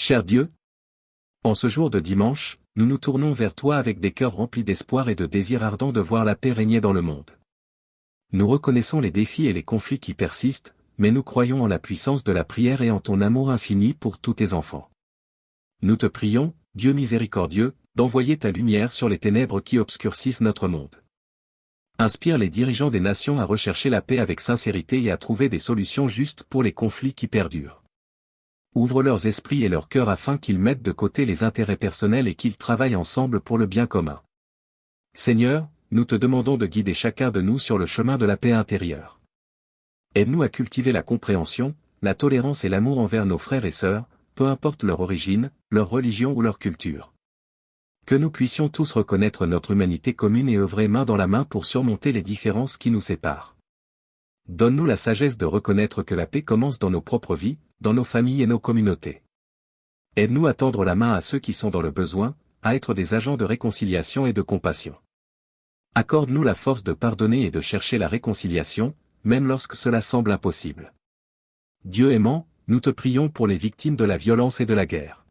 Cher Dieu, en ce jour de dimanche, nous nous tournons vers toi avec des cœurs remplis d'espoir et de désir ardent de voir la paix régner dans le monde. Nous reconnaissons les défis et les conflits qui persistent, mais nous croyons en la puissance de la prière et en ton amour infini pour tous tes enfants. Nous te prions, Dieu miséricordieux, d'envoyer ta lumière sur les ténèbres qui obscurcissent notre monde. Inspire les dirigeants des nations à rechercher la paix avec sincérité et à trouver des solutions justes pour les conflits qui perdurent. Ouvre leurs esprits et leurs cœurs afin qu'ils mettent de côté les intérêts personnels et qu'ils travaillent ensemble pour le bien commun. Seigneur, nous te demandons de guider chacun de nous sur le chemin de la paix intérieure. Aide-nous à cultiver la compréhension, la tolérance et l'amour envers nos frères et sœurs, peu importe leur origine, leur religion ou leur culture. Que nous puissions tous reconnaître notre humanité commune et œuvrer main dans la main pour surmonter les différences qui nous séparent. Donne-nous la sagesse de reconnaître que la paix commence dans nos propres vies, dans nos familles et nos communautés. Aide-nous à tendre la main à ceux qui sont dans le besoin, à être des agents de réconciliation et de compassion. Accorde-nous la force de pardonner et de chercher la réconciliation, même lorsque cela semble impossible. Dieu aimant, nous te prions pour les victimes de la violence et de la guerre.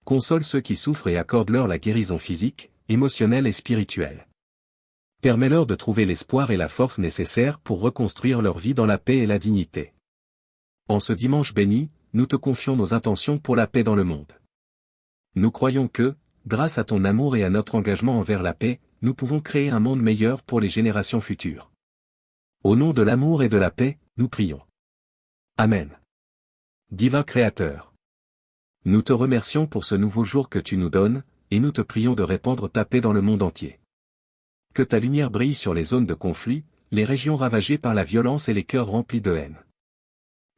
Console ceux qui souffrent et accorde-leur la guérison physique, émotionnelle et spirituelle. Permets-leur de trouver l'espoir et la force nécessaires pour reconstruire leur vie dans la paix et la dignité. En ce dimanche béni, nous te confions nos intentions pour la paix dans le monde. Nous croyons que, grâce à ton amour et à notre engagement envers la paix, nous pouvons créer un monde meilleur pour les générations futures. Au nom de l'amour et de la paix, nous prions. Amen. Divin Créateur, nous te remercions pour ce nouveau jour que tu nous donnes, et nous te prions de répandre ta paix dans le monde entier. Que ta lumière brille sur les zones de conflit, les régions ravagées par la violence et les cœurs remplis de haine.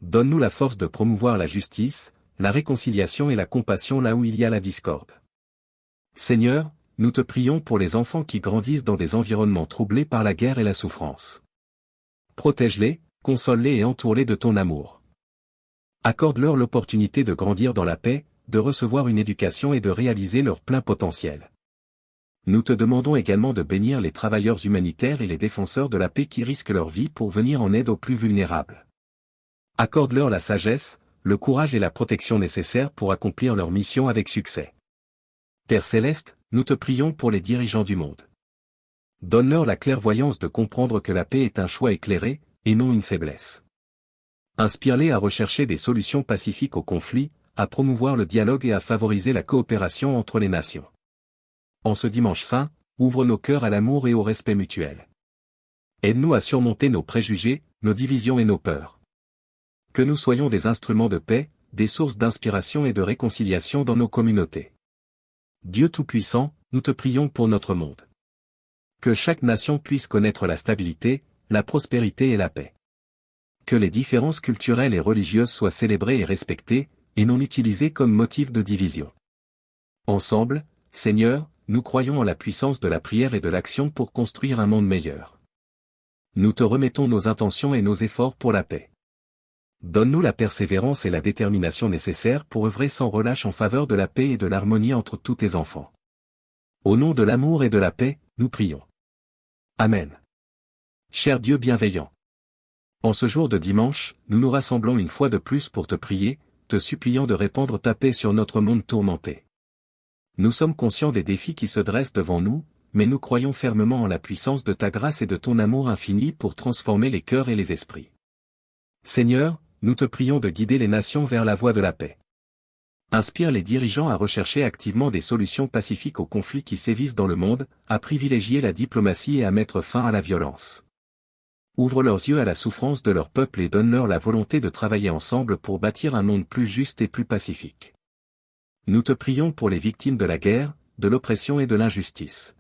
Donne-nous la force de promouvoir la justice, la réconciliation et la compassion là où il y a la discorde. Seigneur, nous te prions pour les enfants qui grandissent dans des environnements troublés par la guerre et la souffrance. Protège-les, console-les et entoure-les de ton amour. Accorde-leur l'opportunité de grandir dans la paix, de recevoir une éducation et de réaliser leur plein potentiel. Nous te demandons également de bénir les travailleurs humanitaires et les défenseurs de la paix qui risquent leur vie pour venir en aide aux plus vulnérables. Accorde-leur la sagesse, le courage et la protection nécessaires pour accomplir leur mission avec succès. Père Céleste, nous te prions pour les dirigeants du monde. Donne-leur la clairvoyance de comprendre que la paix est un choix éclairé, et non une faiblesse. Inspire-les à rechercher des solutions pacifiques aux conflits, à promouvoir le dialogue et à favoriser la coopération entre les nations. En ce dimanche saint, ouvre nos cœurs à l'amour et au respect mutuel. Aide-nous à surmonter nos préjugés, nos divisions et nos peurs. Que nous soyons des instruments de paix, des sources d'inspiration et de réconciliation dans nos communautés. Dieu Tout-Puissant, nous te prions pour notre monde. Que chaque nation puisse connaître la stabilité, la prospérité et la paix. Que les différences culturelles et religieuses soient célébrées et respectées, et non utilisées comme motif de division. Ensemble, Seigneur, nous croyons en la puissance de la prière et de l'action pour construire un monde meilleur. Nous te remettons nos intentions et nos efforts pour la paix. Donne-nous la persévérance et la détermination nécessaires pour œuvrer sans relâche en faveur de la paix et de l'harmonie entre tous tes enfants. Au nom de l'amour et de la paix, nous prions. Amen. Cher Dieu bienveillant, en ce jour de dimanche, nous nous rassemblons une fois de plus pour te prier, te suppliant de répandre ta paix sur notre monde tourmenté. Nous sommes conscients des défis qui se dressent devant nous, mais nous croyons fermement en la puissance de ta grâce et de ton amour infini pour transformer les cœurs et les esprits. Seigneur, nous te prions de guider les nations vers la voie de la paix. Inspire les dirigeants à rechercher activement des solutions pacifiques aux conflits qui sévissent dans le monde, à privilégier la diplomatie et à mettre fin à la violence. Ouvre leurs yeux à la souffrance de leur peuple et donne-leur la volonté de travailler ensemble pour bâtir un monde plus juste et plus pacifique. Nous te prions pour les victimes de la guerre, de l'oppression et de l'injustice.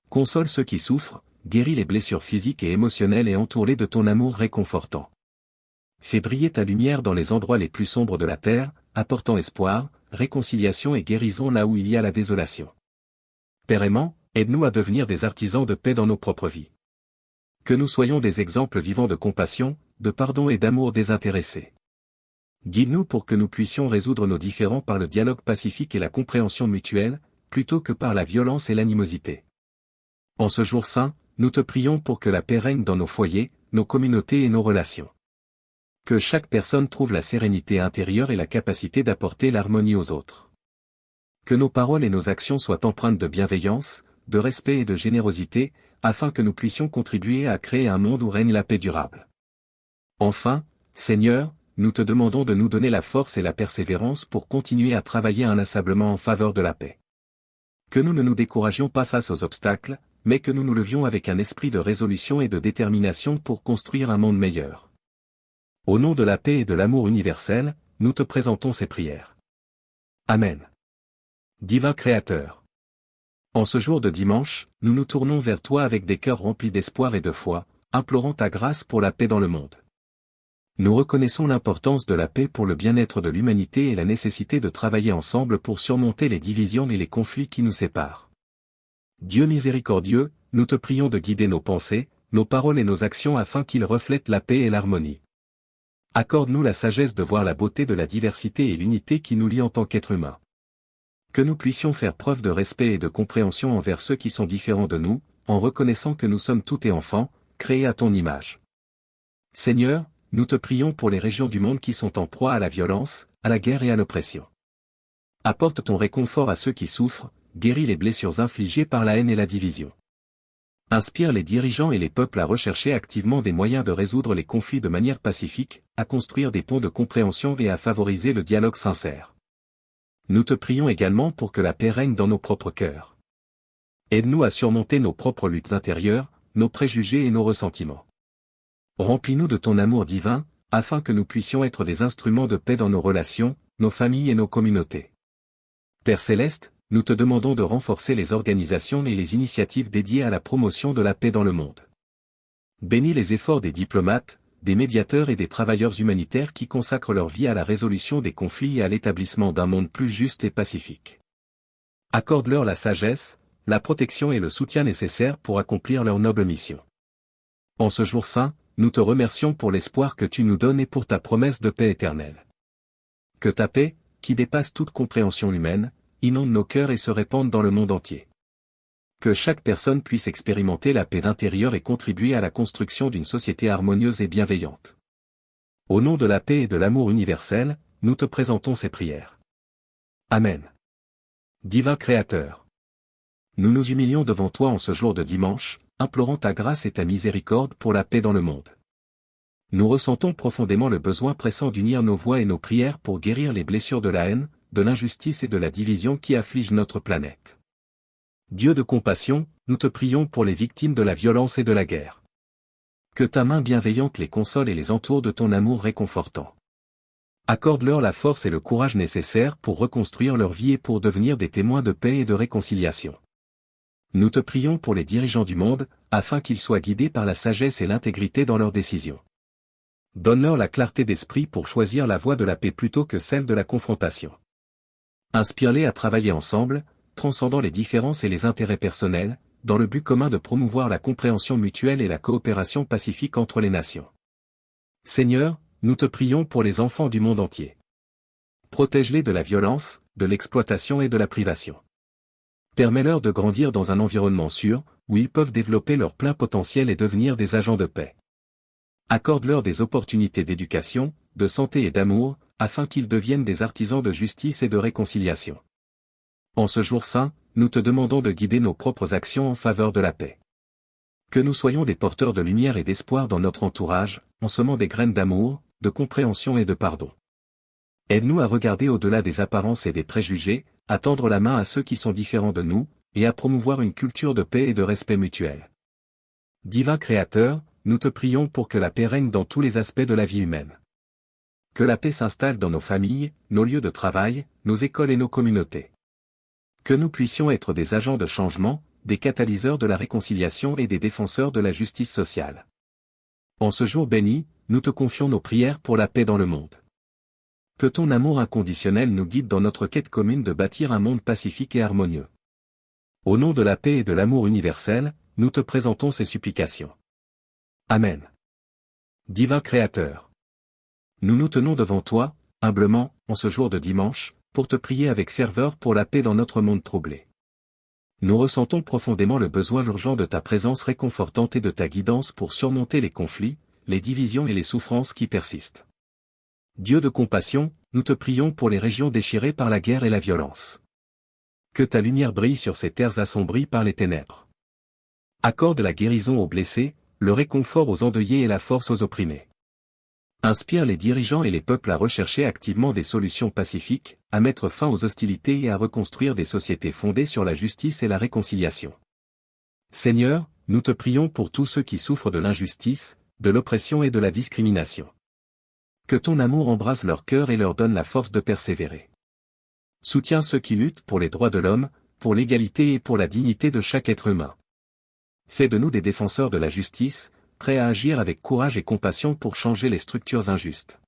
Console ceux qui souffrent, guéris les blessures physiques et émotionnelles et entoure-les de ton amour réconfortant. Fais briller ta lumière dans les endroits les plus sombres de la terre, apportant espoir, réconciliation et guérison là où il y a la désolation. Père aimant, aide-nous à devenir des artisans de paix dans nos propres vies. Que nous soyons des exemples vivants de compassion, de pardon et d'amour désintéressé. Guide-nous pour que nous puissions résoudre nos différends par le dialogue pacifique et la compréhension mutuelle, plutôt que par la violence et l'animosité. En ce jour saint, nous te prions pour que la paix règne dans nos foyers, nos communautés et nos relations. Que chaque personne trouve la sérénité intérieure et la capacité d'apporter l'harmonie aux autres. Que nos paroles et nos actions soient empreintes de bienveillance, de respect et de générosité, afin que nous puissions contribuer à créer un monde où règne la paix durable. Enfin, Seigneur, nous te demandons de nous donner la force et la persévérance pour continuer à travailler inlassablement en faveur de la paix. Que nous ne nous découragions pas face aux obstacles, mais que nous nous levions avec un esprit de résolution et de détermination pour construire un monde meilleur. Au nom de la paix et de l'amour universel, nous te présentons ces prières. Amen. Divin Créateur. En ce jour de dimanche, nous nous tournons vers toi avec des cœurs remplis d'espoir et de foi, implorant ta grâce pour la paix dans le monde. Nous reconnaissons l'importance de la paix pour le bien-être de l'humanité et la nécessité de travailler ensemble pour surmonter les divisions et les conflits qui nous séparent. Dieu miséricordieux, nous te prions de guider nos pensées, nos paroles et nos actions afin qu'ils reflètent la paix et l'harmonie. Accorde-nous la sagesse de voir la beauté de la diversité et l'unité qui nous lie en tant qu'êtres humains. Que nous puissions faire preuve de respect et de compréhension envers ceux qui sont différents de nous, en reconnaissant que nous sommes tous tes enfants, créés à ton image. Seigneur, nous te prions pour les régions du monde qui sont en proie à la violence, à la guerre et à l'oppression. Apporte ton réconfort à ceux qui souffrent, guéris les blessures infligées par la haine et la division. Inspire les dirigeants et les peuples à rechercher activement des moyens de résoudre les conflits de manière pacifique, à construire des ponts de compréhension et à favoriser le dialogue sincère. Nous te prions également pour que la paix règne dans nos propres cœurs. Aide-nous à surmonter nos propres luttes intérieures, nos préjugés et nos ressentiments. Remplis-nous de ton amour divin, afin que nous puissions être des instruments de paix dans nos relations, nos familles et nos communautés. Père Céleste, nous te demandons de renforcer les organisations et les initiatives dédiées à la promotion de la paix dans le monde. Bénis les efforts des diplomates, des médiateurs et des travailleurs humanitaires qui consacrent leur vie à la résolution des conflits et à l'établissement d'un monde plus juste et pacifique. Accorde-leur la sagesse, la protection et le soutien nécessaires pour accomplir leur noble mission. En ce jour saint, nous te remercions pour l'espoir que tu nous donnes et pour ta promesse de paix éternelle. Que ta paix, qui dépasse toute compréhension humaine, inonde nos cœurs et se répande dans le monde entier. Que chaque personne puisse expérimenter la paix intérieure et contribuer à la construction d'une société harmonieuse et bienveillante. Au nom de la paix et de l'amour universel, nous te présentons ces prières. Amen. Divin Créateur. Nous nous humilions devant toi en ce jour de dimanche, implorant ta grâce et ta miséricorde pour la paix dans le monde. Nous ressentons profondément le besoin pressant d'unir nos voix et nos prières pour guérir les blessures de la haine, de l'injustice et de la division qui affligent notre planète. Dieu de compassion, nous te prions pour les victimes de la violence et de la guerre. Que ta main bienveillante les console et les entoure de ton amour réconfortant. Accorde-leur la force et le courage nécessaires pour reconstruire leur vie et pour devenir des témoins de paix et de réconciliation. Nous te prions pour les dirigeants du monde, afin qu'ils soient guidés par la sagesse et l'intégrité dans leurs décisions. Donne-leur la clarté d'esprit pour choisir la voie de la paix plutôt que celle de la confrontation. Inspire-les à travailler ensemble, transcendant les différences et les intérêts personnels, dans le but commun de promouvoir la compréhension mutuelle et la coopération pacifique entre les nations. Seigneur, nous te prions pour les enfants du monde entier. Protège-les de la violence, de l'exploitation et de la privation. Permets-leur de grandir dans un environnement sûr, où ils peuvent développer leur plein potentiel et devenir des agents de paix. Accorde-leur des opportunités d'éducation, de santé et d'amour, afin qu'ils deviennent des artisans de justice et de réconciliation. En ce jour saint, nous te demandons de guider nos propres actions en faveur de la paix. Que nous soyons des porteurs de lumière et d'espoir dans notre entourage, en semant des graines d'amour, de compréhension et de pardon. Aide-nous à regarder au-delà des apparences et des préjugés, à tendre la main à ceux qui sont différents de nous, et à promouvoir une culture de paix et de respect mutuel. Divin Créateur, nous te prions pour que la paix règne dans tous les aspects de la vie humaine. Que la paix s'installe dans nos familles, nos lieux de travail, nos écoles et nos communautés. Que nous puissions être des agents de changement, des catalyseurs de la réconciliation et des défenseurs de la justice sociale. En ce jour béni, nous te confions nos prières pour la paix dans le monde. Que ton amour inconditionnel nous guide dans notre quête commune de bâtir un monde pacifique et harmonieux. Au nom de la paix et de l'amour universel, nous te présentons ces supplications. Amen. Divin Créateur. Nous nous tenons devant toi, humblement, en ce jour de dimanche, pour te prier avec ferveur pour la paix dans notre monde troublé. Nous ressentons profondément le besoin urgent de ta présence réconfortante et de ta guidance pour surmonter les conflits, les divisions et les souffrances qui persistent. Dieu de compassion, nous te prions pour les régions déchirées par la guerre et la violence. Que ta lumière brille sur ces terres assombries par les ténèbres. Accorde la guérison aux blessés, le réconfort aux endeuillés et la force aux opprimés. Inspire les dirigeants et les peuples à rechercher activement des solutions pacifiques, à mettre fin aux hostilités et à reconstruire des sociétés fondées sur la justice et la réconciliation. Seigneur, nous te prions pour tous ceux qui souffrent de l'injustice, de l'oppression et de la discrimination. Que ton amour embrase leur cœur et leur donne la force de persévérer. Soutiens ceux qui luttent pour les droits de l'homme, pour l'égalité et pour la dignité de chaque être humain. Fais de nous des défenseurs de la justice, prêts à agir avec courage et compassion pour changer les structures injustes.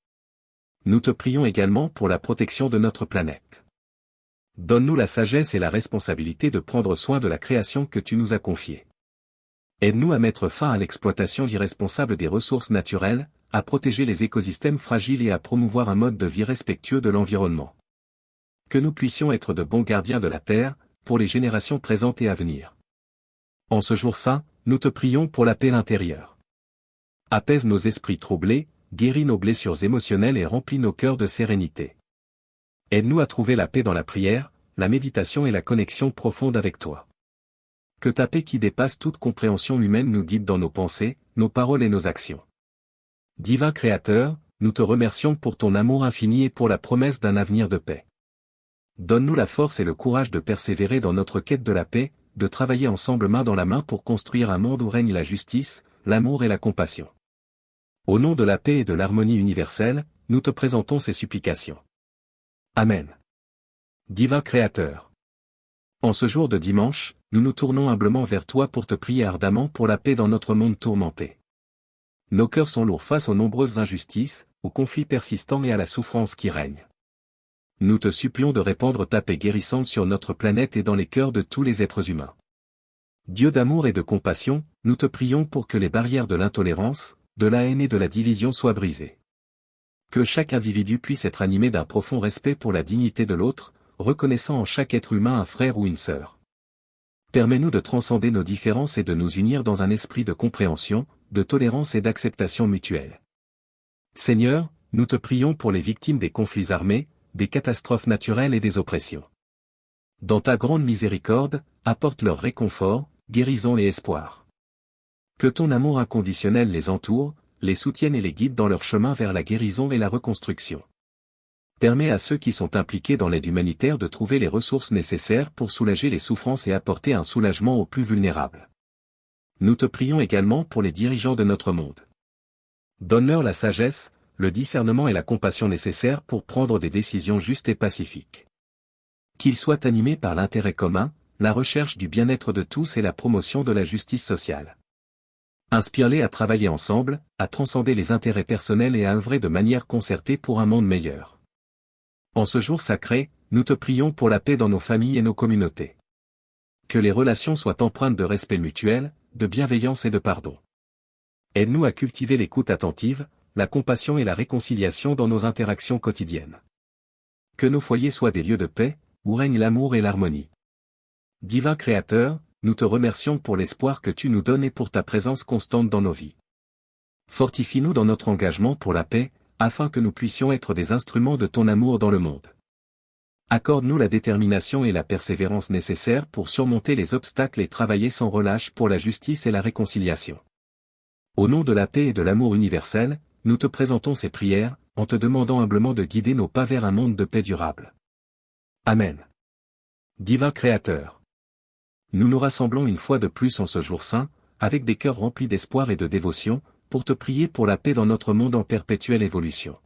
Nous te prions également pour la protection de notre planète. Donne-nous la sagesse et la responsabilité de prendre soin de la création que tu nous as confiée. Aide-nous à mettre fin à l'exploitation irresponsable des ressources naturelles, à protéger les écosystèmes fragiles et à promouvoir un mode de vie respectueux de l'environnement. Que nous puissions être de bons gardiens de la Terre, pour les générations présentes et à venir. En ce jour saint, nous te prions pour la paix intérieure. Apaise nos esprits troublés, guéris nos blessures émotionnelles et remplis nos cœurs de sérénité. Aide-nous à trouver la paix dans la prière, la méditation et la connexion profonde avec toi. Que ta paix qui dépasse toute compréhension humaine nous guide dans nos pensées, nos paroles et nos actions. Divin Créateur, nous te remercions pour ton amour infini et pour la promesse d'un avenir de paix. Donne-nous la force et le courage de persévérer dans notre quête de la paix, de travailler ensemble main dans la main pour construire un monde où règne la justice, l'amour et la compassion. Au nom de la paix et de l'harmonie universelle, nous te présentons ces supplications. Amen. Divin Créateur. En ce jour de dimanche, nous nous tournons humblement vers toi pour te prier ardemment pour la paix dans notre monde tourmenté. Nos cœurs sont lourds face aux nombreuses injustices, aux conflits persistants et à la souffrance qui règne. Nous te supplions de répandre ta paix guérissante sur notre planète et dans les cœurs de tous les êtres humains. Dieu d'amour et de compassion, nous te prions pour que les barrières de l'intolérance, de la haine et de la division soient brisées. Que chaque individu puisse être animé d'un profond respect pour la dignité de l'autre, reconnaissant en chaque être humain un frère ou une sœur. Permets-nous de transcender nos différences et de nous unir dans un esprit de compréhension, de tolérance et d'acceptation mutuelle. Seigneur, nous te prions pour les victimes des conflits armés, des catastrophes naturelles et des oppressions. Dans ta grande miséricorde, apporte leur réconfort, guérison et espoir. Que ton amour inconditionnel les entoure, les soutienne et les guide dans leur chemin vers la guérison et la reconstruction. Permets à ceux qui sont impliqués dans l'aide humanitaire de trouver les ressources nécessaires pour soulager les souffrances et apporter un soulagement aux plus vulnérables. Nous te prions également pour les dirigeants de notre monde. Donne-leur la sagesse, le discernement et la compassion nécessaires pour prendre des décisions justes et pacifiques. Qu'ils soient animés par l'intérêt commun, la recherche du bien-être de tous et la promotion de la justice sociale. Inspire-les à travailler ensemble, à transcender les intérêts personnels et à œuvrer de manière concertée pour un monde meilleur. En ce jour sacré, nous te prions pour la paix dans nos familles et nos communautés. Que les relations soient empreintes de respect mutuel, de bienveillance et de pardon. Aide-nous à cultiver l'écoute attentive, la compassion et la réconciliation dans nos interactions quotidiennes. Que nos foyers soient des lieux de paix, où règne l'amour et l'harmonie. Divin Créateur, nous te remercions pour l'espoir que tu nous donnes et pour ta présence constante dans nos vies. Fortifie-nous dans notre engagement pour la paix, afin que nous puissions être des instruments de ton amour dans le monde. Accorde-nous la détermination et la persévérance nécessaires pour surmonter les obstacles et travailler sans relâche pour la justice et la réconciliation. Au nom de la paix et de l'amour universel, nous te présentons ces prières, en te demandant humblement de guider nos pas vers un monde de paix durable. Amen. Divin Créateur. Nous nous rassemblons une fois de plus en ce jour saint, avec des cœurs remplis d'espoir et de dévotion, pour te prier pour la paix dans notre monde en perpétuelle évolution.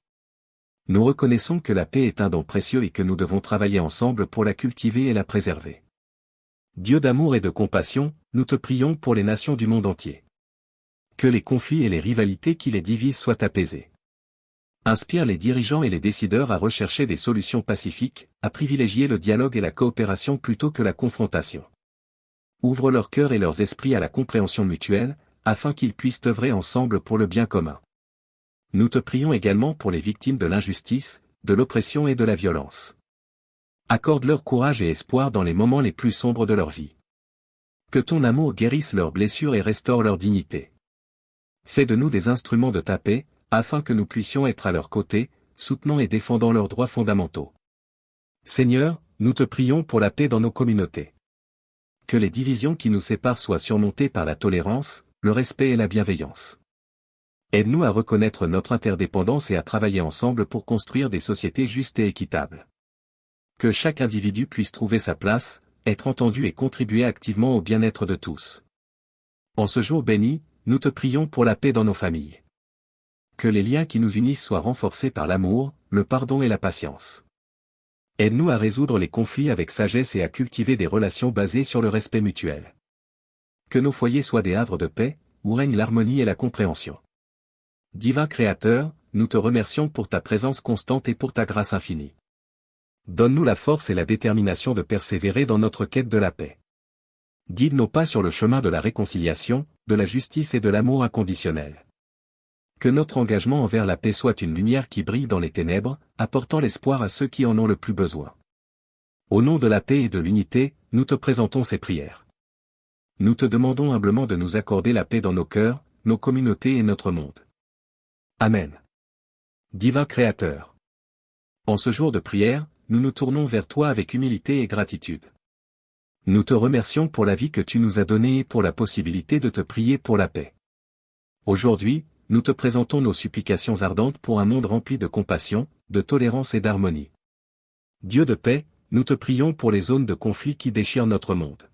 Nous reconnaissons que la paix est un don précieux et que nous devons travailler ensemble pour la cultiver et la préserver. Dieu d'amour et de compassion, nous te prions pour les nations du monde entier. Que les conflits et les rivalités qui les divisent soient apaisés. Inspire les dirigeants et les décideurs à rechercher des solutions pacifiques, à privilégier le dialogue et la coopération plutôt que la confrontation. Ouvre leurs cœurs et leurs esprits à la compréhension mutuelle, afin qu'ils puissent œuvrer ensemble pour le bien commun. Nous te prions également pour les victimes de l'injustice, de l'oppression et de la violence. Accorde-leur courage et espoir dans les moments les plus sombres de leur vie. Que ton amour guérisse leurs blessures et restaure leur dignité. Fais de nous des instruments de ta paix, afin que nous puissions être à leur côté, soutenant et défendant leurs droits fondamentaux. Seigneur, nous te prions pour la paix dans nos communautés. Que les divisions qui nous séparent soient surmontées par la tolérance, le respect et la bienveillance. Aide-nous à reconnaître notre interdépendance et à travailler ensemble pour construire des sociétés justes et équitables. Que chaque individu puisse trouver sa place, être entendu et contribuer activement au bien-être de tous. En ce jour béni, nous te prions pour la paix dans nos familles. Que les liens qui nous unissent soient renforcés par l'amour, le pardon et la patience. Aide-nous à résoudre les conflits avec sagesse et à cultiver des relations basées sur le respect mutuel. Que nos foyers soient des havres de paix, où règne l'harmonie et la compréhension. Divin Créateur, nous te remercions pour ta présence constante et pour ta grâce infinie. Donne-nous la force et la détermination de persévérer dans notre quête de la paix. Guide nos pas sur le chemin de la réconciliation, de la justice et de l'amour inconditionnel. Que notre engagement envers la paix soit une lumière qui brille dans les ténèbres, apportant l'espoir à ceux qui en ont le plus besoin. Au nom de la paix et de l'unité, nous te présentons ces prières. Nous te demandons humblement de nous accorder la paix dans nos cœurs, nos communautés et notre monde. Amen. Divin Créateur. En ce jour de prière, nous nous tournons vers toi avec humilité et gratitude. Nous te remercions pour la vie que tu nous as donnée et pour la possibilité de te prier pour la paix. Aujourd'hui, nous te présentons nos supplications ardentes pour un monde rempli de compassion, de tolérance et d'harmonie. Dieu de paix, nous te prions pour les zones de conflit qui déchirent notre monde.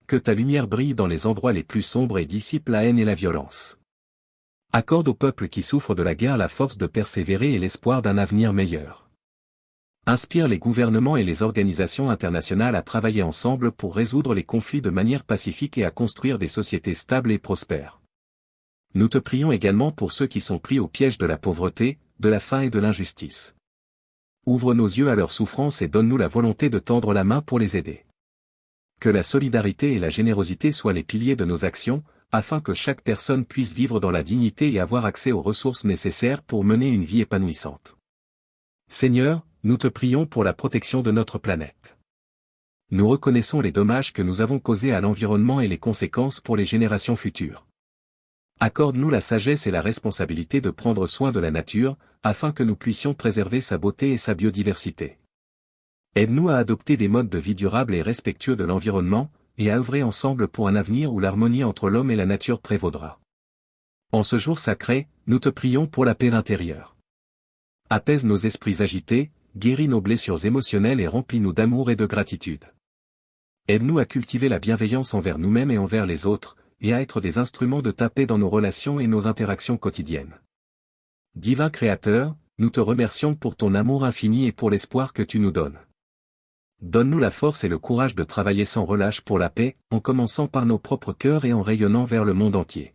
Que ta lumière brille dans les endroits les plus sombres et dissipe la haine et la violence. Accorde au peuple qui souffre de la guerre la force de persévérer et l'espoir d'un avenir meilleur. Inspire les gouvernements et les organisations internationales à travailler ensemble pour résoudre les conflits de manière pacifique et à construire des sociétés stables et prospères. Nous te prions également pour ceux qui sont pris au piège de la pauvreté, de la faim et de l'injustice. Ouvre nos yeux à leurs souffrances et donne-nous la volonté de tendre la main pour les aider. Que la solidarité et la générosité soient les piliers de nos actions, afin que chaque personne puisse vivre dans la dignité et avoir accès aux ressources nécessaires pour mener une vie épanouissante. Seigneur, nous te prions pour la protection de notre planète. Nous reconnaissons les dommages que nous avons causés à l'environnement et les conséquences pour les générations futures. Accorde-nous la sagesse et la responsabilité de prendre soin de la nature, afin que nous puissions préserver sa beauté et sa biodiversité. Aide-nous à adopter des modes de vie durables et respectueux de l'environnement, et à œuvrer ensemble pour un avenir où l'harmonie entre l'homme et la nature prévaudra. En ce jour sacré, nous te prions pour la paix intérieure. Apaise nos esprits agités, guéris nos blessures émotionnelles et remplis-nous d'amour et de gratitude. Aide-nous à cultiver la bienveillance envers nous-mêmes et envers les autres, et à être des instruments de ta paix dans nos relations et nos interactions quotidiennes. Divin Créateur, nous te remercions pour ton amour infini et pour l'espoir que tu nous donnes. Donne-nous la force et le courage de travailler sans relâche pour la paix, en commençant par nos propres cœurs et en rayonnant vers le monde entier.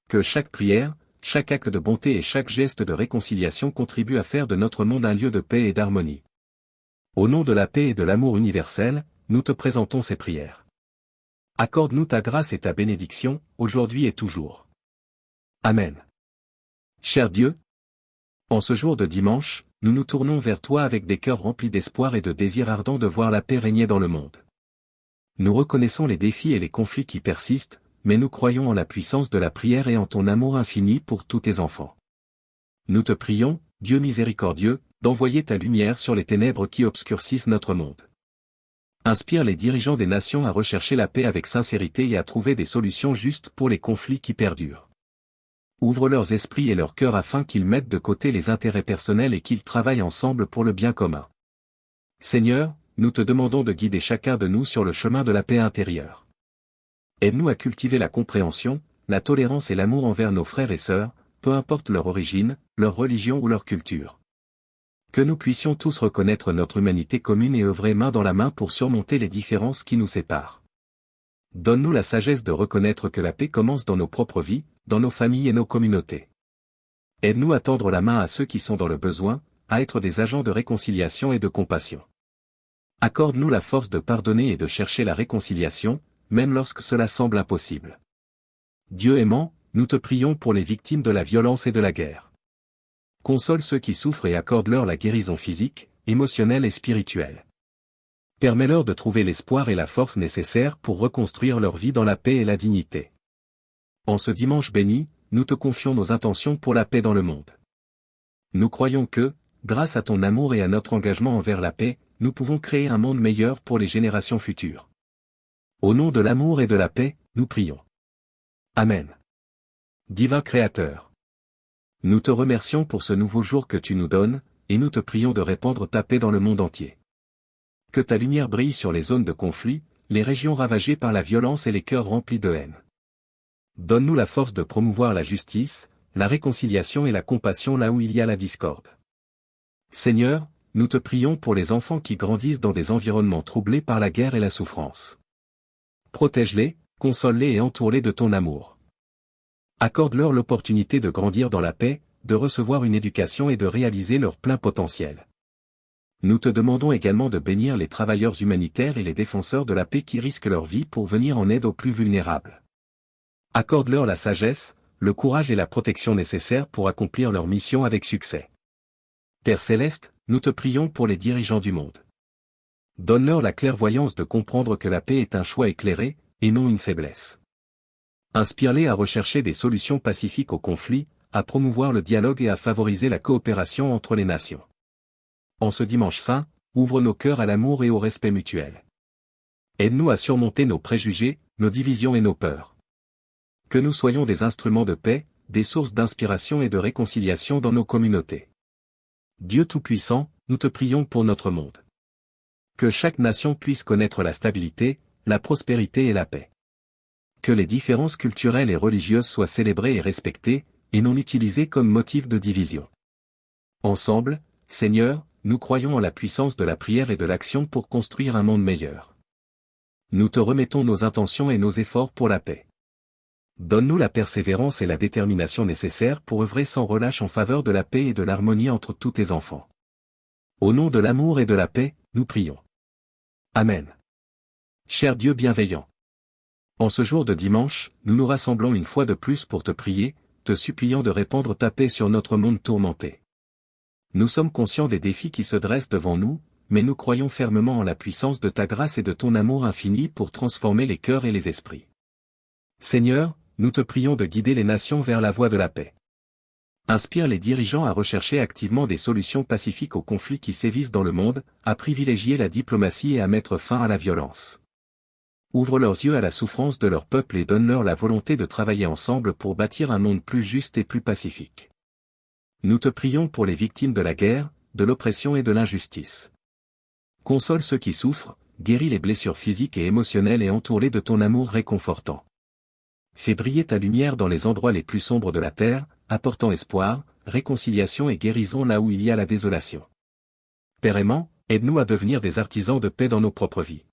Que chaque prière, chaque acte de bonté et chaque geste de réconciliation contribue à faire de notre monde un lieu de paix et d'harmonie. Au nom de la paix et de l'amour universel, nous te présentons ces prières. Accorde-nous ta grâce et ta bénédiction, aujourd'hui et toujours. Amen. Cher Dieu, en ce jour de dimanche, nous nous tournons vers toi avec des cœurs remplis d'espoir et de désir ardent de voir la paix régner dans le monde. Nous reconnaissons les défis et les conflits qui persistent, mais nous croyons en la puissance de la prière et en ton amour infini pour tous tes enfants. Nous te prions, Dieu miséricordieux, d'envoyer ta lumière sur les ténèbres qui obscurcissent notre monde. Inspire les dirigeants des nations à rechercher la paix avec sincérité et à trouver des solutions justes pour les conflits qui perdurent. Ouvre leurs esprits et leurs cœurs afin qu'ils mettent de côté les intérêts personnels et qu'ils travaillent ensemble pour le bien commun. Seigneur, nous te demandons de guider chacun de nous sur le chemin de la paix intérieure. Aide-nous à cultiver la compréhension, la tolérance et l'amour envers nos frères et sœurs, peu importe leur origine, leur religion ou leur culture. Que nous puissions tous reconnaître notre humanité commune et œuvrer main dans la main pour surmonter les différences qui nous séparent. Donne-nous la sagesse de reconnaître que la paix commence dans nos propres vies, dans nos familles et nos communautés. Aide-nous à tendre la main à ceux qui sont dans le besoin, à être des agents de réconciliation et de compassion. Accorde-nous la force de pardonner et de chercher la réconciliation, même lorsque cela semble impossible. Dieu aimant, nous te prions pour les victimes de la violence et de la guerre. Console ceux qui souffrent et accorde-leur la guérison physique, émotionnelle et spirituelle. Permets-leur de trouver l'espoir et la force nécessaires pour reconstruire leur vie dans la paix et la dignité. En ce dimanche béni, nous te confions nos intentions pour la paix dans le monde. Nous croyons que, grâce à ton amour et à notre engagement envers la paix, nous pouvons créer un monde meilleur pour les générations futures. Au nom de l'amour et de la paix, nous prions. Amen. Divin Créateur. Nous te remercions pour ce nouveau jour que tu nous donnes, et nous te prions de répandre ta paix dans le monde entier. Que ta lumière brille sur les zones de conflit, les régions ravagées par la violence et les cœurs remplis de haine. Donne-nous la force de promouvoir la justice, la réconciliation et la compassion là où il y a la discorde. Seigneur, nous te prions pour les enfants qui grandissent dans des environnements troublés par la guerre et la souffrance. Protège-les, console-les et entoure-les de ton amour. Accorde-leur l'opportunité de grandir dans la paix, de recevoir une éducation et de réaliser leur plein potentiel. Nous te demandons également de bénir les travailleurs humanitaires et les défenseurs de la paix qui risquent leur vie pour venir en aide aux plus vulnérables. Accorde-leur la sagesse, le courage et la protection nécessaires pour accomplir leur mission avec succès. Père Céleste, nous te prions pour les dirigeants du monde. Donne-leur la clairvoyance de comprendre que la paix est un choix éclairé, et non une faiblesse. Inspire-les à rechercher des solutions pacifiques aux conflits, à promouvoir le dialogue et à favoriser la coopération entre les nations. En ce dimanche saint, ouvre nos cœurs à l'amour et au respect mutuel. Aide-nous à surmonter nos préjugés, nos divisions et nos peurs. Que nous soyons des instruments de paix, des sources d'inspiration et de réconciliation dans nos communautés. Dieu Tout-Puissant, nous te prions pour notre monde. Que chaque nation puisse connaître la stabilité, la prospérité et la paix. Que les différences culturelles et religieuses soient célébrées et respectées, et non utilisées comme motif de division. Ensemble, Seigneur, nous croyons en la puissance de la prière et de l'action pour construire un monde meilleur. Nous te remettons nos intentions et nos efforts pour la paix. Donne-nous la persévérance et la détermination nécessaires pour œuvrer sans relâche en faveur de la paix et de l'harmonie entre tous tes enfants. Au nom de l'amour et de la paix, nous prions. Amen. Cher Dieu bienveillant. En ce jour de dimanche, nous nous rassemblons une fois de plus pour te prier, te suppliant de répandre ta paix sur notre monde tourmenté. Nous sommes conscients des défis qui se dressent devant nous, mais nous croyons fermement en la puissance de ta grâce et de ton amour infini pour transformer les cœurs et les esprits. Seigneur, nous te prions de guider les nations vers la voie de la paix. Inspire les dirigeants à rechercher activement des solutions pacifiques aux conflits qui sévissent dans le monde, à privilégier la diplomatie et à mettre fin à la violence. Ouvre leurs yeux à la souffrance de leur peuple et donne-leur la volonté de travailler ensemble pour bâtir un monde plus juste et plus pacifique. Nous te prions pour les victimes de la guerre, de l'oppression et de l'injustice. Console ceux qui souffrent, guéris les blessures physiques et émotionnelles et entoure-les de ton amour réconfortant. Fais briller ta lumière dans les endroits les plus sombres de la terre, apportant espoir, réconciliation et guérison là où il y a la désolation. Père aimant, aide-nous à devenir des artisans de paix dans nos propres vies.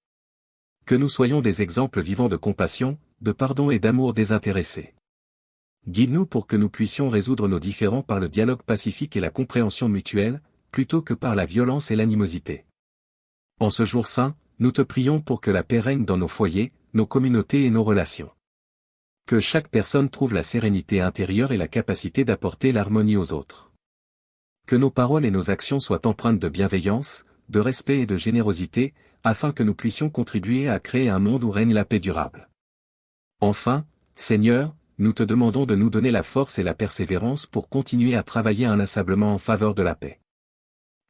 Que nous soyons des exemples vivants de compassion, de pardon et d'amour désintéressé. Guide-nous pour que nous puissions résoudre nos différends par le dialogue pacifique et la compréhension mutuelle, plutôt que par la violence et l'animosité. En ce jour saint, nous te prions pour que la paix règne dans nos foyers, nos communautés et nos relations. Que chaque personne trouve la sérénité intérieure et la capacité d'apporter l'harmonie aux autres. Que nos paroles et nos actions soient empreintes de bienveillance, de respect et de générosité, afin que nous puissions contribuer à créer un monde où règne la paix durable. Enfin, Seigneur, nous te demandons de nous donner la force et la persévérance pour continuer à travailler inlassablement en faveur de la paix.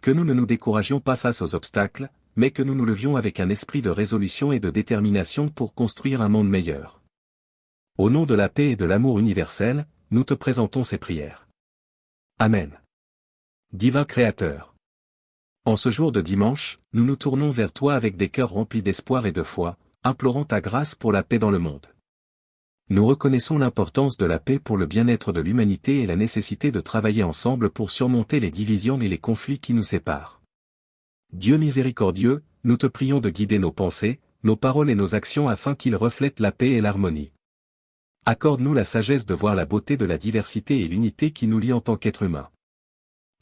Que nous ne nous découragions pas face aux obstacles, mais que nous nous levions avec un esprit de résolution et de détermination pour construire un monde meilleur. Au nom de la paix et de l'amour universel, nous te présentons ces prières. Amen. Divin Créateur. En ce jour de dimanche, nous nous tournons vers toi avec des cœurs remplis d'espoir et de foi, implorant ta grâce pour la paix dans le monde. Nous reconnaissons l'importance de la paix pour le bien-être de l'humanité et la nécessité de travailler ensemble pour surmonter les divisions et les conflits qui nous séparent. Dieu miséricordieux, nous te prions de guider nos pensées, nos paroles et nos actions afin qu'ils reflètent la paix et l'harmonie. Accorde-nous la sagesse de voir la beauté de la diversité et l'unité qui nous lie en tant qu'êtres humains.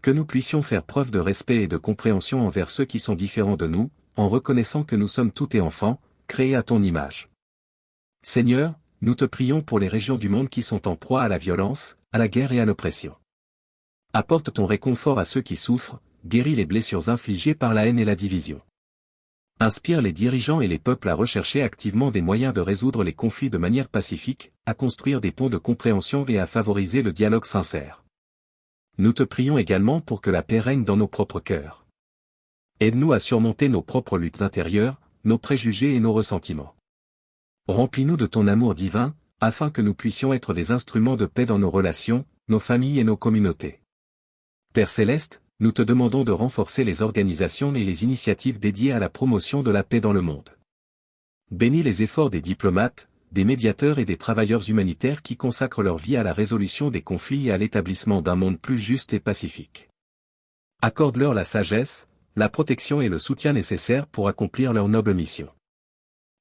Que nous puissions faire preuve de respect et de compréhension envers ceux qui sont différents de nous, en reconnaissant que nous sommes tous tes enfants, créés à ton image. Seigneur, nous te prions pour les régions du monde qui sont en proie à la violence, à la guerre et à l'oppression. Apporte ton réconfort à ceux qui souffrent, guéris les blessures infligées par la haine et la division. Inspire les dirigeants et les peuples à rechercher activement des moyens de résoudre les conflits de manière pacifique, à construire des ponts de compréhension et à favoriser le dialogue sincère. Nous te prions également pour que la paix règne dans nos propres cœurs. Aide-nous à surmonter nos propres luttes intérieures, nos préjugés et nos ressentiments. Remplis-nous de ton amour divin, afin que nous puissions être des instruments de paix dans nos relations, nos familles et nos communautés. Père Céleste, nous te demandons de renforcer les organisations et les initiatives dédiées à la promotion de la paix dans le monde. Bénis les efforts des diplomates, des médiateurs et des travailleurs humanitaires qui consacrent leur vie à la résolution des conflits et à l'établissement d'un monde plus juste et pacifique. Accorde-leur la sagesse, la protection et le soutien nécessaires pour accomplir leur noble mission.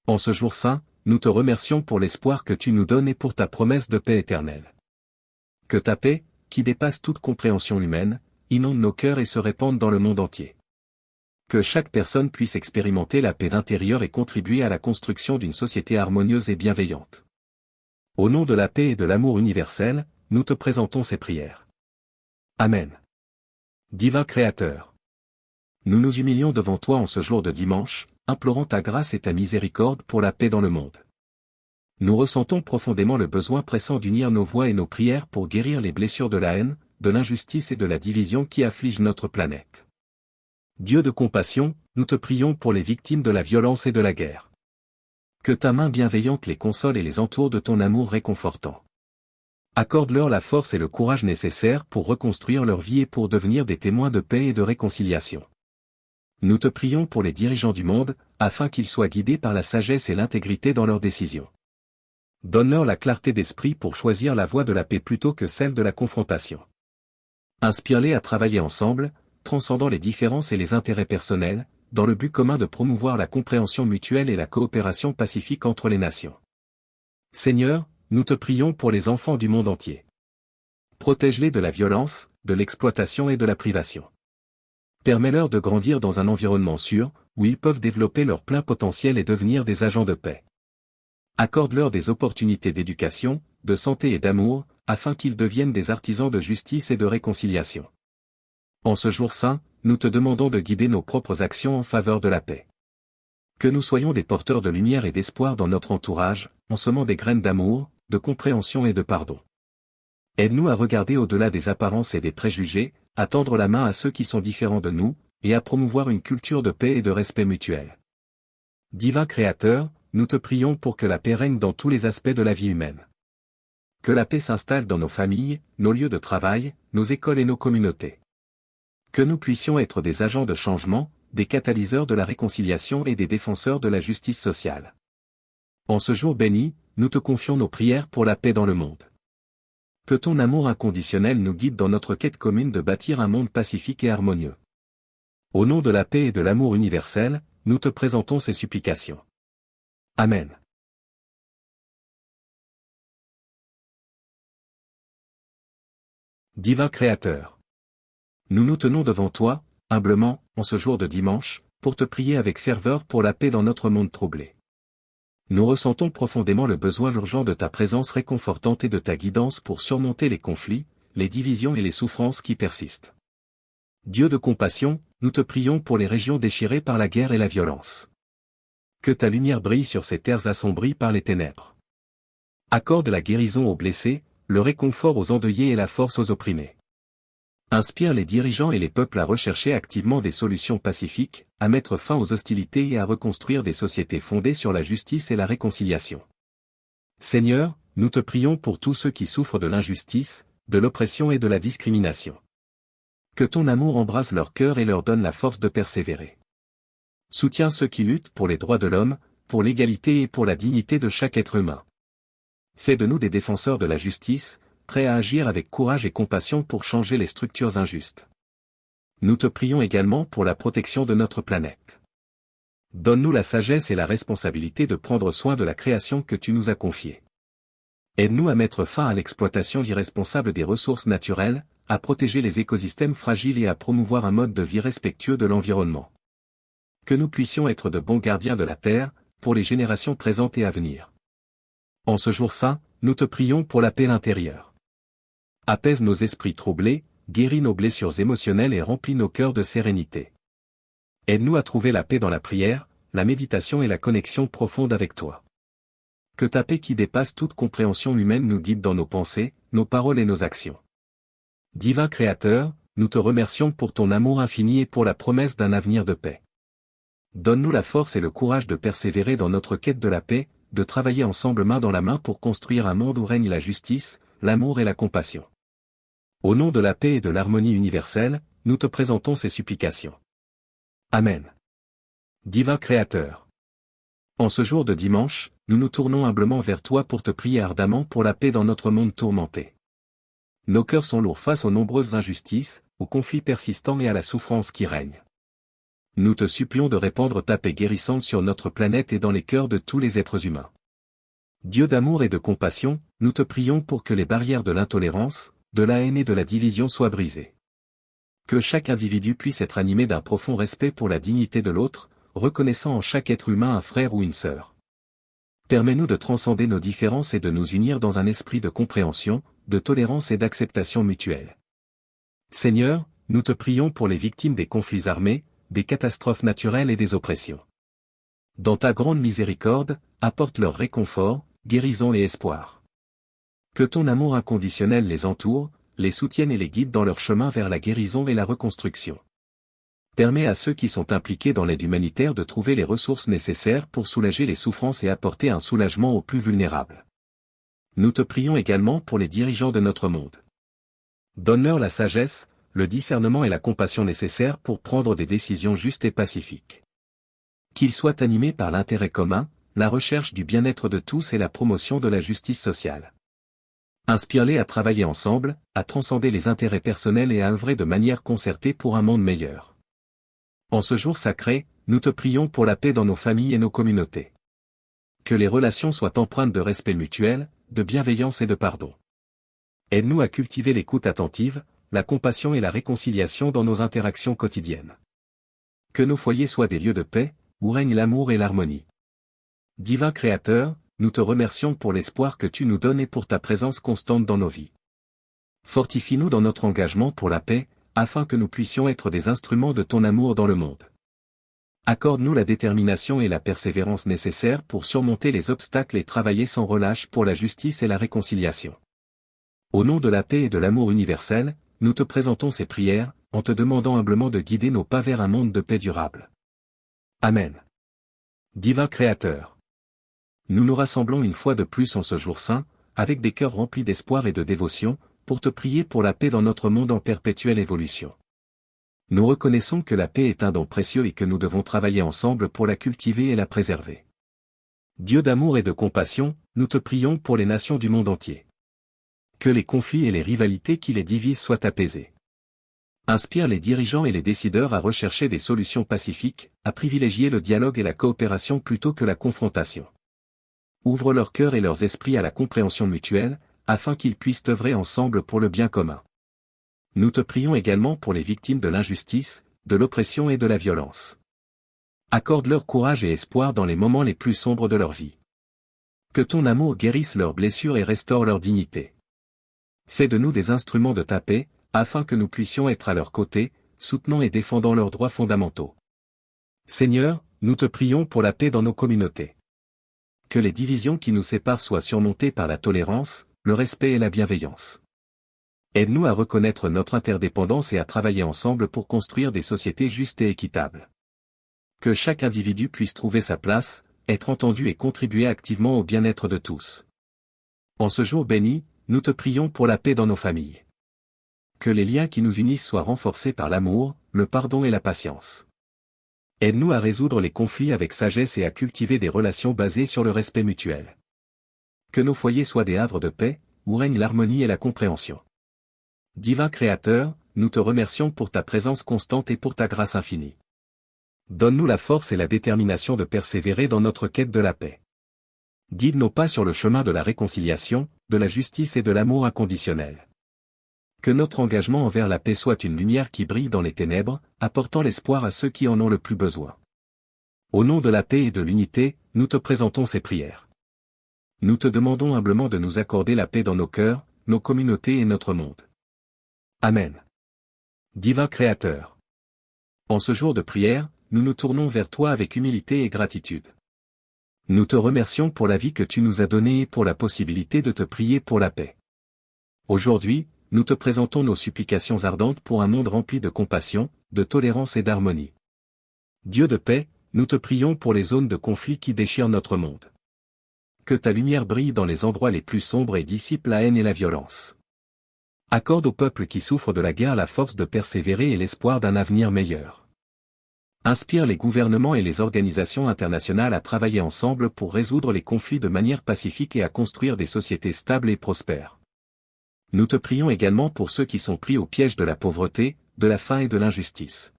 En ce jour saint, nous te remercions pour l'espoir que tu nous donnes et pour ta promesse de paix éternelle. Que ta paix, qui dépasse toute compréhension humaine, inonde nos cœurs et se répande dans le monde entier. Que chaque personne puisse expérimenter la paix intérieure et contribuer à la construction d'une société harmonieuse et bienveillante. Au nom de la paix et de l'amour universel, nous te présentons ces prières. Amen. Divin Créateur. Nous nous humilions devant toi en ce jour de dimanche, implorant ta grâce et ta miséricorde pour la paix dans le monde. Nous ressentons profondément le besoin pressant d'unir nos voix et nos prières pour guérir les blessures de la haine, de l'injustice et de la division qui affligent notre planète. Dieu de compassion, nous te prions pour les victimes de la violence et de la guerre. Que ta main bienveillante les console et les entoure de ton amour réconfortant. Accorde-leur la force et le courage nécessaires pour reconstruire leur vie et pour devenir des témoins de paix et de réconciliation. Nous te prions pour les dirigeants du monde, afin qu'ils soient guidés par la sagesse et l'intégrité dans leurs décisions. Donne-leur la clarté d'esprit pour choisir la voie de la paix plutôt que celle de la confrontation. Inspire-les à travailler ensemble, transcendant les différences et les intérêts personnels, dans le but commun de promouvoir la compréhension mutuelle et la coopération pacifique entre les nations. Seigneur, nous te prions pour les enfants du monde entier. Protège-les de la violence, de l'exploitation et de la privation. Permets-leur de grandir dans un environnement sûr, où ils peuvent développer leur plein potentiel et devenir des agents de paix. Accorde-leur des opportunités d'éducation, de santé et d'amour, afin qu'ils deviennent des artisans de justice et de réconciliation. En ce jour saint, nous te demandons de guider nos propres actions en faveur de la paix. Que nous soyons des porteurs de lumière et d'espoir dans notre entourage, en semant des graines d'amour, de compréhension et de pardon. Aide-nous à regarder au-delà des apparences et des préjugés, à tendre la main à ceux qui sont différents de nous, et à promouvoir une culture de paix et de respect mutuel. Divin Créateur, nous te prions pour que la paix règne dans tous les aspects de la vie humaine. Que la paix s'installe dans nos familles, nos lieux de travail, nos écoles et nos communautés. Que nous puissions être des agents de changement, des catalyseurs de la réconciliation et des défenseurs de la justice sociale. En ce jour béni, nous te confions nos prières pour la paix dans le monde. Que ton amour inconditionnel nous guide dans notre quête commune de bâtir un monde pacifique et harmonieux. Au nom de la paix et de l'amour universel, nous te présentons ces supplications. Amen. Divin Créateur. Nous nous tenons devant toi, humblement, en ce jour de dimanche, pour te prier avec ferveur pour la paix dans notre monde troublé. Nous ressentons profondément le besoin urgent de ta présence réconfortante et de ta guidance pour surmonter les conflits, les divisions et les souffrances qui persistent. Dieu de compassion, nous te prions pour les régions déchirées par la guerre et la violence. Que ta lumière brille sur ces terres assombries par les ténèbres. Accorde la guérison aux blessés, le réconfort aux endeuillés et la force aux opprimés. Inspire les dirigeants et les peuples à rechercher activement des solutions pacifiques, à mettre fin aux hostilités et à reconstruire des sociétés fondées sur la justice et la réconciliation. Seigneur, nous te prions pour tous ceux qui souffrent de l'injustice, de l'oppression et de la discrimination. Que ton amour embrase leur cœur et leur donne la force de persévérer. Soutiens ceux qui luttent pour les droits de l'homme, pour l'égalité et pour la dignité de chaque être humain. Fais de nous des défenseurs de la justice, prêts à agir avec courage et compassion pour changer les structures injustes. Nous te prions également pour la protection de notre planète. Donne-nous la sagesse et la responsabilité de prendre soin de la création que tu nous as confiée. Aide-nous à mettre fin à l'exploitation irresponsable des ressources naturelles, à protéger les écosystèmes fragiles et à promouvoir un mode de vie respectueux de l'environnement. Que nous puissions être de bons gardiens de la Terre, pour les générations présentes et à venir. En ce jour saint, nous te prions pour la paix intérieure. Apaise nos esprits troublés, guéris nos blessures émotionnelles et remplis nos cœurs de sérénité. Aide-nous à trouver la paix dans la prière, la méditation et la connexion profonde avec toi. Que ta paix qui dépasse toute compréhension humaine nous guide dans nos pensées, nos paroles et nos actions. Divin Créateur, nous te remercions pour ton amour infini et pour la promesse d'un avenir de paix. Donne-nous la force et le courage de persévérer dans notre quête de la paix, de travailler ensemble main dans la main pour construire un monde où règne la justice, l'amour et la compassion. Au nom de la paix et de l'harmonie universelle, nous te présentons ces supplications. Amen. Divin Créateur. En ce jour de dimanche, nous nous tournons humblement vers toi pour te prier ardemment pour la paix dans notre monde tourmenté. Nos cœurs sont lourds face aux nombreuses injustices, aux conflits persistants et à la souffrance qui règne. Nous te supplions de répandre ta paix guérissante sur notre planète et dans les cœurs de tous les êtres humains. Dieu d'amour et de compassion, nous te prions pour que les barrières de l'intolérance, de la haine et de la division soient brisées. Que chaque individu puisse être animé d'un profond respect pour la dignité de l'autre, reconnaissant en chaque être humain un frère ou une sœur. Permets-nous de transcender nos différences et de nous unir dans un esprit de compréhension, de tolérance et d'acceptation mutuelle. Seigneur, nous te prions pour les victimes des conflits armés, des catastrophes naturelles et des oppressions. Dans ta grande miséricorde, apporte leur réconfort, guérison et espoir. Que ton amour inconditionnel les entoure, les soutienne et les guide dans leur chemin vers la guérison et la reconstruction. Permets à ceux qui sont impliqués dans l'aide humanitaire de trouver les ressources nécessaires pour soulager les souffrances et apporter un soulagement aux plus vulnérables. Nous te prions également pour les dirigeants de notre monde. Donne-leur la sagesse, le discernement et la compassion nécessaires pour prendre des décisions justes et pacifiques. Qu'ils soient animés par l'intérêt commun, la recherche du bien-être de tous et la promotion de la justice sociale. Inspire-les à travailler ensemble, à transcender les intérêts personnels et à œuvrer de manière concertée pour un monde meilleur. En ce jour sacré, nous te prions pour la paix dans nos familles et nos communautés. Que les relations soient empreintes de respect mutuel, de bienveillance et de pardon. Aide-nous à cultiver l'écoute attentive, la compassion et la réconciliation dans nos interactions quotidiennes. Que nos foyers soient des lieux de paix, où règne l'amour et l'harmonie. Divin Créateur, nous te remercions pour l'espoir que tu nous donnes et pour ta présence constante dans nos vies. Fortifie-nous dans notre engagement pour la paix, afin que nous puissions être des instruments de ton amour dans le monde. Accorde-nous la détermination et la persévérance nécessaires pour surmonter les obstacles et travailler sans relâche pour la justice et la réconciliation. Au nom de la paix et de l'amour universel, nous te présentons ces prières, en te demandant humblement de guider nos pas vers un monde de paix durable. Amen. Divin Créateur. Nous nous rassemblons une fois de plus en ce jour saint, avec des cœurs remplis d'espoir et de dévotion, pour te prier pour la paix dans notre monde en perpétuelle évolution. Nous reconnaissons que la paix est un don précieux et que nous devons travailler ensemble pour la cultiver et la préserver. Dieu d'amour et de compassion, nous te prions pour les nations du monde entier. Que les conflits et les rivalités qui les divisent soient apaisés. Inspire les dirigeants et les décideurs à rechercher des solutions pacifiques, à privilégier le dialogue et la coopération plutôt que la confrontation. Ouvre leurs cœurs et leurs esprits à la compréhension mutuelle, afin qu'ils puissent œuvrer ensemble pour le bien commun. Nous te prions également pour les victimes de l'injustice, de l'oppression et de la violence. Accorde-leur courage et espoir dans les moments les plus sombres de leur vie. Que ton amour guérisse leurs blessures et restaure leur dignité. Fais de nous des instruments de ta paix, afin que nous puissions être à leur côté, soutenant et défendant leurs droits fondamentaux. Seigneur, nous te prions pour la paix dans nos communautés. Que les divisions qui nous séparent soient surmontées par la tolérance, le respect et la bienveillance. Aide-nous à reconnaître notre interdépendance et à travailler ensemble pour construire des sociétés justes et équitables. Que chaque individu puisse trouver sa place, être entendu et contribuer activement au bien-être de tous. En ce jour béni, nous te prions pour la paix dans nos familles. Que les liens qui nous unissent soient renforcés par l'amour, le pardon et la patience. Aide-nous à résoudre les conflits avec sagesse et à cultiver des relations basées sur le respect mutuel. Que nos foyers soient des havres de paix, où règne l'harmonie et la compréhension. Divin Créateur, nous te remercions pour ta présence constante et pour ta grâce infinie. Donne-nous la force et la détermination de persévérer dans notre quête de la paix. Guide nos pas sur le chemin de la réconciliation, de la justice et de l'amour inconditionnel. Que notre engagement envers la paix soit une lumière qui brille dans les ténèbres, apportant l'espoir à ceux qui en ont le plus besoin. Au nom de la paix et de l'unité, nous te présentons ces prières. Nous te demandons humblement de nous accorder la paix dans nos cœurs, nos communautés et notre monde. Amen. Divin Créateur. En ce jour de prière, nous nous tournons vers toi avec humilité et gratitude. Nous te remercions pour la vie que tu nous as donnée et pour la possibilité de te prier pour la paix. Aujourd'hui, nous te présentons nos supplications ardentes pour un monde rempli de compassion, de tolérance et d'harmonie. Dieu de paix, nous te prions pour les zones de conflit qui déchirent notre monde. Que ta lumière brille dans les endroits les plus sombres et dissipe la haine et la violence. Accorde au peuple qui souffre de la guerre la force de persévérer et l'espoir d'un avenir meilleur. Inspire les gouvernements et les organisations internationales à travailler ensemble pour résoudre les conflits de manière pacifique et à construire des sociétés stables et prospères. Nous te prions également pour ceux qui sont pris au piège de la pauvreté, de la faim et de l'injustice.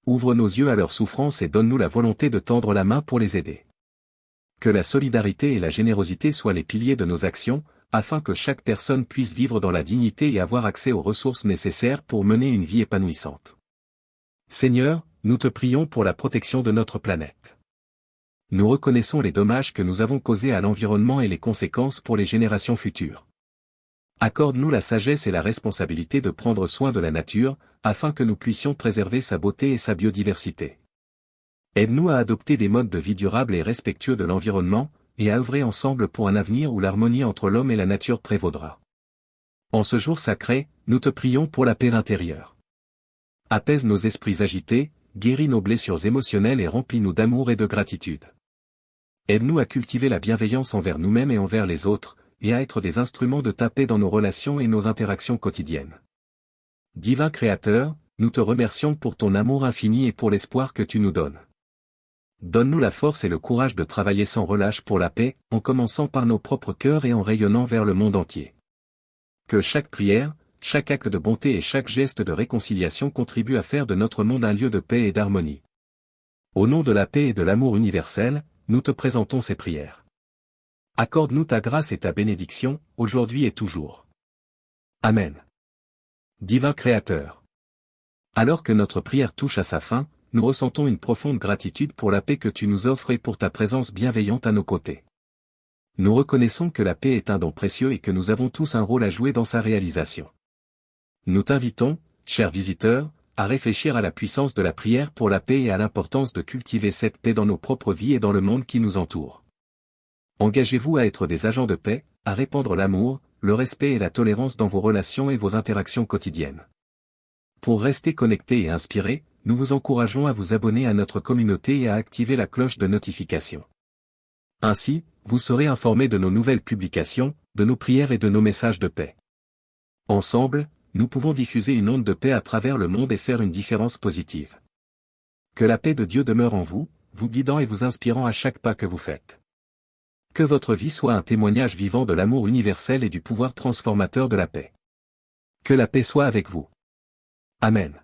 Ouvre nos yeux à leurs souffrances et donne-nous la volonté de tendre la main pour les aider. Que la solidarité et la générosité soient les piliers de nos actions, afin que chaque personne puisse vivre dans la dignité et avoir accès aux ressources nécessaires pour mener une vie épanouissante. Seigneur, nous te prions pour la protection de notre planète. Nous reconnaissons les dommages que nous avons causés à l'environnement et les conséquences pour les générations futures. Accorde-nous la sagesse et la responsabilité de prendre soin de la nature, afin que nous puissions préserver sa beauté et sa biodiversité. Aide-nous à adopter des modes de vie durables et respectueux de l'environnement, et à œuvrer ensemble pour un avenir où l'harmonie entre l'homme et la nature prévaudra. En ce jour sacré, nous te prions pour la paix intérieure. Apaise nos esprits agités, guéris nos blessures émotionnelles et remplis-nous d'amour et de gratitude. Aide-nous à cultiver la bienveillance envers nous-mêmes et envers les autres, et à être des instruments de ta paix dans nos relations et nos interactions quotidiennes. Divin Créateur, nous te remercions pour ton amour infini et pour l'espoir que tu nous donnes. Donne-nous la force et le courage de travailler sans relâche pour la paix, en commençant par nos propres cœurs et en rayonnant vers le monde entier. Que chaque prière, chaque acte de bonté et chaque geste de réconciliation contribue à faire de notre monde un lieu de paix et d'harmonie. Au nom de la paix et de l'amour universel, nous te présentons ces prières. Accorde-nous ta grâce et ta bénédiction, aujourd'hui et toujours. Amen. Divin Créateur. Alors que notre prière touche à sa fin, nous ressentons une profonde gratitude pour la paix que tu nous offres et pour ta présence bienveillante à nos côtés. Nous reconnaissons que la paix est un don précieux et que nous avons tous un rôle à jouer dans sa réalisation. Nous t'invitons, chers visiteurs, à réfléchir à la puissance de la prière pour la paix et à l'importance de cultiver cette paix dans nos propres vies et dans le monde qui nous entoure. Engagez-vous à être des agents de paix, à répandre l'amour, le respect et la tolérance dans vos relations et vos interactions quotidiennes. Pour rester connectés et inspirés, nous vous encourageons à vous abonner à notre communauté et à activer la cloche de notification. Ainsi, vous serez informés de nos nouvelles publications, de nos prières et de nos messages de paix. Ensemble, nous pouvons diffuser une onde de paix à travers le monde et faire une différence positive. Que la paix de Dieu demeure en vous, vous guidant et vous inspirant à chaque pas que vous faites. Que votre vie soit un témoignage vivant de l'amour universel et du pouvoir transformateur de la paix. Que la paix soit avec vous. Amen.